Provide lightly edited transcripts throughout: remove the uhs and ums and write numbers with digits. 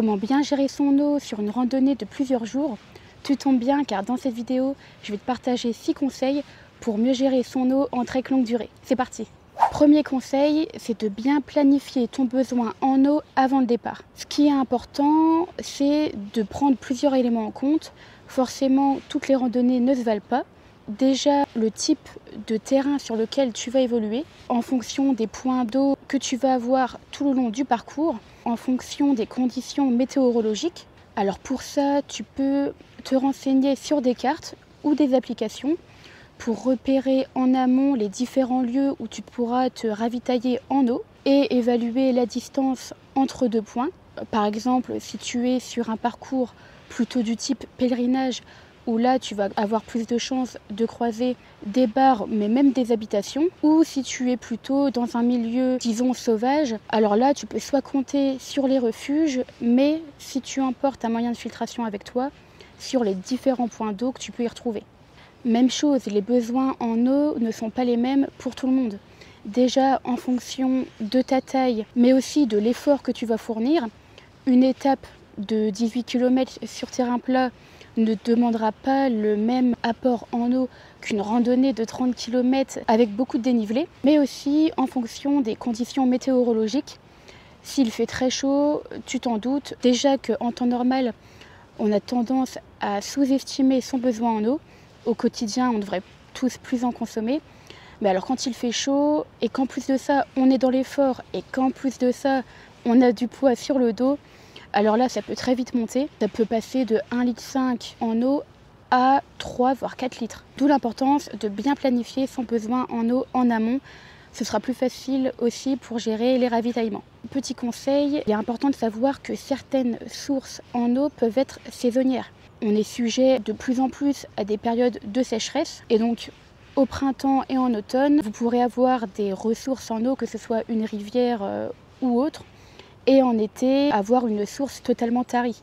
Comment bien gérer son eau sur une randonnée de plusieurs jours? Tu tombes bien car dans cette vidéo, je vais te partager 6 conseils pour mieux gérer son eau en trek longue durée. C'est parti! Premier conseil, c'est de bien planifier ton besoin en eau avant le départ. Ce qui est important, c'est de prendre plusieurs éléments en compte. Forcément, toutes les randonnées ne se valent pas. Déjà, le type de terrain sur lequel tu vas évoluer, en fonction des points d'eau que tu vas avoir tout le long du parcours, en fonction des conditions météorologiques. Alors pour ça, tu peux te renseigner sur des cartes ou des applications pour repérer en amont les différents lieux où tu pourras te ravitailler en eau et évaluer la distance entre deux points. Par exemple, si tu es sur un parcours plutôt du type pèlerinage, où là tu vas avoir plus de chances de croiser des bars mais même des habitations, ou si tu es plutôt dans un milieu disons sauvage, alors là tu peux soit compter sur les refuges, mais si tu emportes un moyen de filtration avec toi, sur les différents points d'eau que tu peux y retrouver. Même chose, les besoins en eau ne sont pas les mêmes pour tout le monde. Déjà en fonction de ta taille, mais aussi de l'effort que tu vas fournir, une étape de 18 km sur terrain plat ne demandera pas le même apport en eau qu'une randonnée de 30 km avec beaucoup de dénivelé, mais aussi en fonction des conditions météorologiques. S'il fait très chaud, tu t'en doutes, déjà qu'en temps normal, on a tendance à sous-estimer son besoin en eau. Au quotidien, on devrait tous plus en consommer. Mais alors quand il fait chaud et qu'en plus de ça, on est dans l'effort et qu'en plus de ça, on a du poids sur le dos, alors là, ça peut très vite monter. Ça peut passer de 1,5 litre en eau à 3 voire 4 litres. D'où l'importance de bien planifier son besoin en eau en amont. Ce sera plus facile aussi pour gérer les ravitaillements. Petit conseil, il est important de savoir que certaines sources en eau peuvent être saisonnières. On est sujet de plus en plus à des périodes de sécheresse et donc au printemps et en automne, vous pourrez avoir des ressources en eau, que ce soit une rivière ou autre, et en été, avoir une source totalement tarie.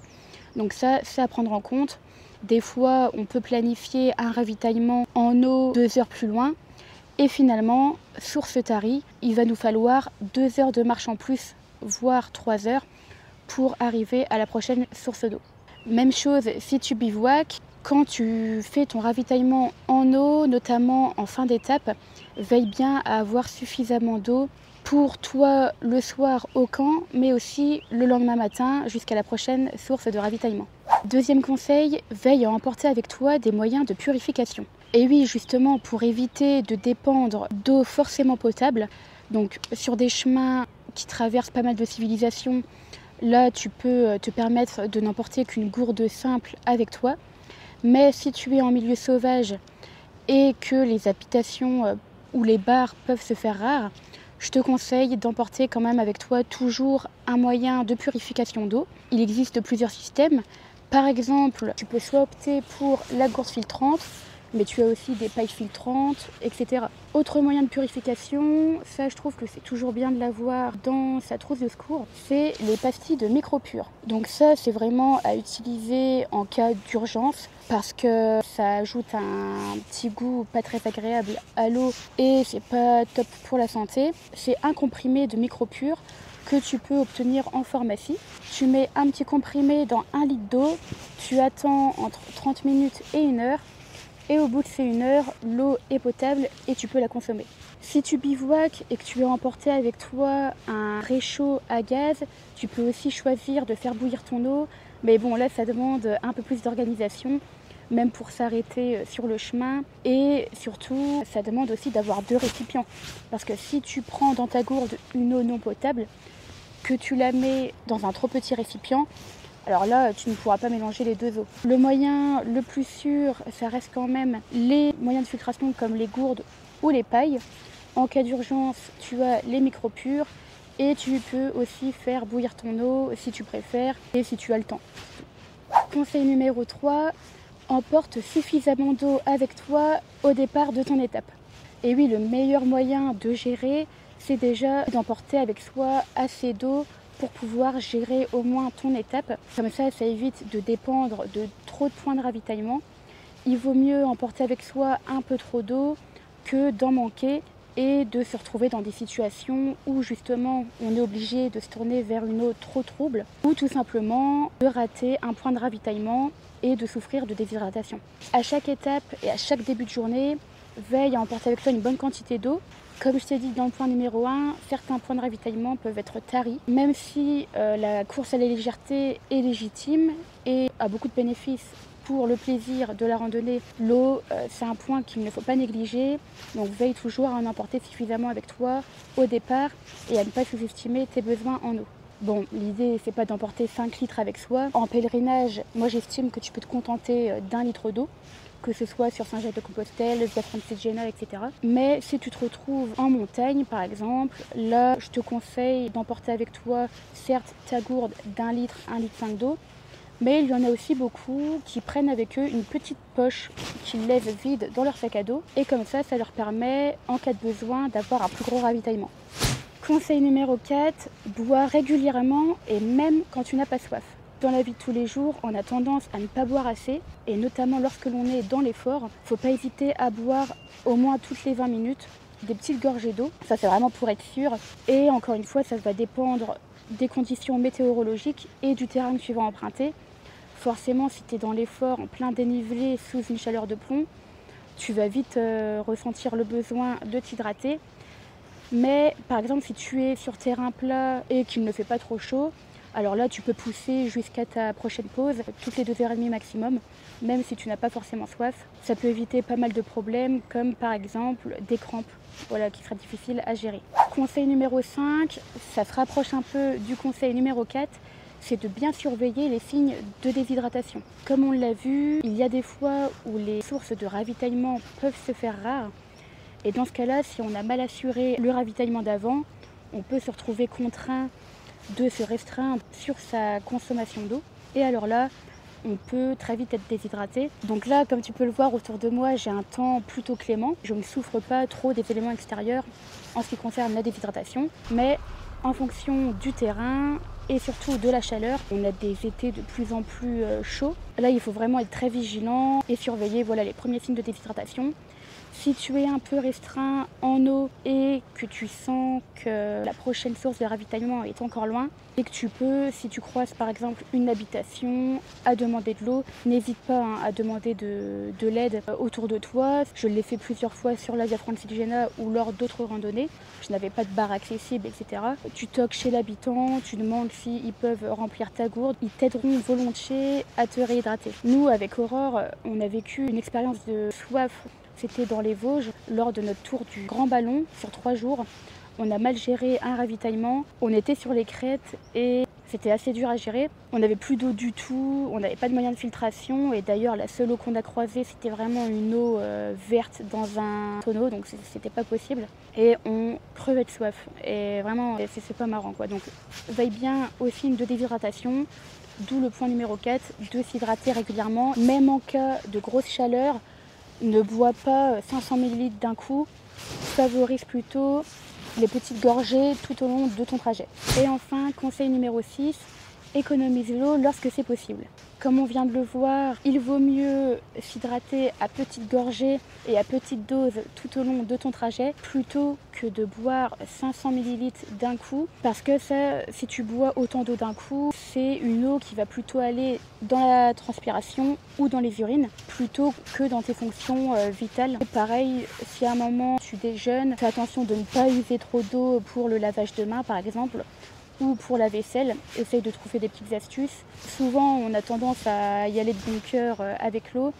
Donc ça, c'est à prendre en compte. Des fois, on peut planifier un ravitaillement en eau 2 heures plus loin, et finalement, source tarie, il va nous falloir 2 heures de marche en plus, voire 3 heures, pour arriver à la prochaine source d'eau. Même chose si tu bivouaques, quand tu fais ton ravitaillement en eau, notamment en fin d'étape, veille bien à avoir suffisamment d'eau pour toi le soir au camp, mais aussi le lendemain matin jusqu'à la prochaine source de ravitaillement. Deuxième conseil, veille à emporter avec toi des moyens de purification. Et oui, justement, pour éviter de dépendre d'eau forcément potable, donc sur des chemins qui traversent pas mal de civilisations, là tu peux te permettre de n'emporter qu'une gourde simple avec toi. Mais si tu es en milieu sauvage et que les habitations ou les bars peuvent se faire rares, je te conseille d'emporter quand même avec toi toujours un moyen de purification d'eau. Il existe plusieurs systèmes. Par exemple, tu peux soit opter pour la gourde filtrante, mais tu as aussi des pailles filtrantes, etc. Autre moyen de purification, ça je trouve que c'est toujours bien de l'avoir dans sa trousse de secours, c'est les pastilles de micro-pur. Donc ça c'est vraiment à utiliser en cas d'urgence parce que ça ajoute un petit goût pas très agréable à l'eau et c'est pas top pour la santé. C'est un comprimé de micro-pur que tu peux obtenir en pharmacie. Tu mets un petit comprimé dans 1 litre d'eau, tu attends entre 30 minutes et 1 heure. Et au bout de ces 1 heure, l'eau est potable et tu peux la consommer. Si tu bivouaques et que tu veux emporter avec toi un réchaud à gaz, tu peux aussi choisir de faire bouillir ton eau. Mais bon, là, ça demande un peu plus d'organisation, même pour s'arrêter sur le chemin. Et surtout, ça demande aussi d'avoir 2 récipients. Parce que si tu prends dans ta gourde une eau non potable, que tu la mets dans un trop petit récipient, alors là, tu ne pourras pas mélanger les 2 eaux. Le moyen le plus sûr, ça reste quand même les moyens de filtration comme les gourdes ou les pailles. En cas d'urgence, tu as les micro-purs et tu peux aussi faire bouillir ton eau si tu préfères et si tu as le temps. Conseil numéro 3, emporte suffisamment d'eau avec toi au départ de ton étape. Et oui, le meilleur moyen de gérer, c'est déjà d'emporter avec soi assez d'eau pour pouvoir gérer au moins ton étape. Comme ça évite de dépendre de trop de points de ravitaillement. Il vaut mieux emporter avec soi un peu trop d'eau que d'en manquer et de se retrouver dans des situations où justement on est obligé de se tourner vers une eau trop trouble ou tout simplement de rater un point de ravitaillement et de souffrir de déshydratation. À chaque étape et à chaque début de journée, veille à emporter avec toi une bonne quantité d'eau. Comme je t'ai dit dans le point numéro 1, certains points de ravitaillement peuvent être taris, même si la course à la légèreté est légitime et a beaucoup de bénéfices pour le plaisir de la randonnée. L'eau, c'est un point qu'il ne faut pas négliger, donc veille toujours à en emporter suffisamment avec toi au départ et à ne pas sous-estimer tes besoins en eau. Bon, l'idée, c'est pas d'emporter 5 litres avec soi. En pèlerinage, moi j'estime que tu peux te contenter d'1 litre d'eau, que ce soit sur Saint-Jacques-de-Compostelle, Via Francigena, etc. Mais si tu te retrouves en montagne, par exemple, là, je te conseille d'emporter avec toi, certes, ta gourde d'1 litre, 1,5 litre d'eau, mais il y en a aussi beaucoup qui prennent avec eux une petite poche qu'ils laissent vide dans leur sac à dos, et comme ça leur permet, en cas de besoin, d'avoir un plus gros ravitaillement. Conseil numéro 4, bois régulièrement et même quand tu n'as pas soif. Dans la vie de tous les jours, on a tendance à ne pas boire assez, et notamment lorsque l'on est dans l'effort, il ne faut pas hésiter à boire au moins toutes les 20 minutes des petites gorgées d'eau. Ça, c'est vraiment pour être sûr. Et encore une fois, ça va dépendre des conditions météorologiques et du terrain que tu vas emprunter. Forcément, si tu es dans l'effort, en plein dénivelé, sous une chaleur de plomb, tu vas vite ressentir le besoin de t'hydrater. Mais par exemple, si tu es sur terrain plat et qu'il ne fait pas trop chaud, alors là, tu peux pousser jusqu'à ta prochaine pause, toutes les 2h30 maximum, même si tu n'as pas forcément soif. Ça peut éviter pas mal de problèmes, comme par exemple des crampes, voilà, qui sera difficile à gérer. Conseil numéro 5, ça se rapproche un peu du conseil numéro 4, c'est de bien surveiller les signes de déshydratation. Comme on l'a vu, il y a des fois où les sources de ravitaillement peuvent se faire rares. Et dans ce cas-là, si on a mal assuré le ravitaillement d'avant, on peut se retrouver contraint de se restreindre sur sa consommation d'eau. Et alors là, on peut très vite être déshydraté. Donc là, comme tu peux le voir autour de moi, j'ai un temps plutôt clément. Je ne souffre pas trop des éléments extérieurs en ce qui concerne la déshydratation. Mais en fonction du terrain et surtout de la chaleur, on a des étés de plus en plus chauds. Là, il faut vraiment être très vigilant et surveiller les premiers signes de déshydratation. Si tu es un peu restreint en eau et que tu sens que la prochaine source de ravitaillement est encore loin et que tu peux, si tu croises par exemple une habitation, à demander de l'eau, n'hésite pas à demander de l'aide autour de toi. Je l'ai fait plusieurs fois sur la Via Francigena ou lors d'autres randonnées. Je n'avais pas de bar accessible, etc. Tu toques chez l'habitant, tu demandes s'ils peuvent remplir ta gourde. Ils t'aideront volontiers à te réhydrater. Nous, avec Aurore, on a vécu une expérience de soif. C'était dans les Vosges, lors de notre tour du Grand Ballon sur 3 jours. On a mal géré un ravitaillement, on était sur les crêtes et c'était assez dur à gérer. On n'avait plus d'eau du tout, on n'avait pas de moyen de filtration et d'ailleurs la seule eau qu'on a croisée c'était vraiment une eau verte dans un tonneau, donc c'était pas possible. Et on crevait de soif et vraiment c'est pas marrant quoi. Donc veille bien aux signes de déshydratation, d'où le point numéro 4, de s'hydrater régulièrement, même en cas de grosse chaleur. Ne bois pas 500 ml d'un coup, favorise plutôt les petites gorgées tout au long de ton trajet. Et enfin, conseil numéro 6, économise l'eau lorsque c'est possible. Comme on vient de le voir, il vaut mieux s'hydrater à petites gorgées et à petite dose tout au long de ton trajet plutôt que de boire 500 ml d'un coup, parce que ça, si tu bois autant d'eau d'un coup, c'est une eau qui va plutôt aller dans la transpiration ou dans les urines plutôt que dans tes fonctions vitales. Et pareil, si à un moment tu déjeunes, fais attention de ne pas user trop d'eau pour le lavage de mains par exemple, ou pour la vaisselle, essaye de trouver des petites astuces. Souvent, on a tendance à y aller de bon cœur avec l'eau,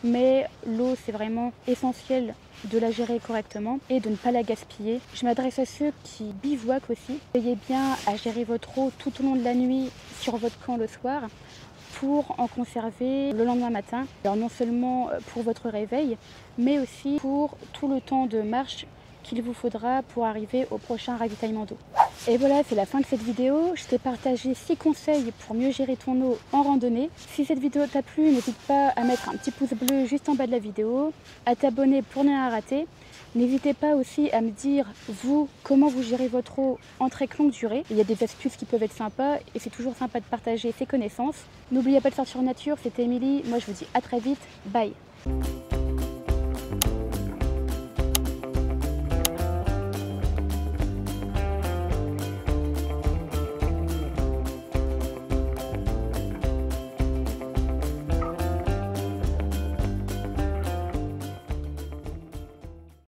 mais l'eau, c'est vraiment essentiel de la gérer correctement et de ne pas la gaspiller. Je m'adresse à ceux qui bivouaquent aussi. Veillez bien à gérer votre eau tout au long de la nuit sur votre camp le soir pour en conserver le lendemain matin. Alors non seulement pour votre réveil, mais aussi pour tout le temps de marche qu'il vous faudra pour arriver au prochain ravitaillement d'eau. Et voilà, c'est la fin de cette vidéo. Je t'ai partagé 6 conseils pour mieux gérer ton eau en randonnée. Si cette vidéo t'a plu, n'hésite pas à mettre un petit pouce bleu juste en bas de la vidéo, à t'abonner pour ne rien rater. N'hésitez pas aussi à me dire, vous, comment vous gérez votre eau en très longue durée. Il y a des astuces qui peuvent être sympas et c'est toujours sympa de partager ses connaissances. N'oubliez pas de sortir nature, c'était Émilie. Moi, je vous dis à très vite. Bye.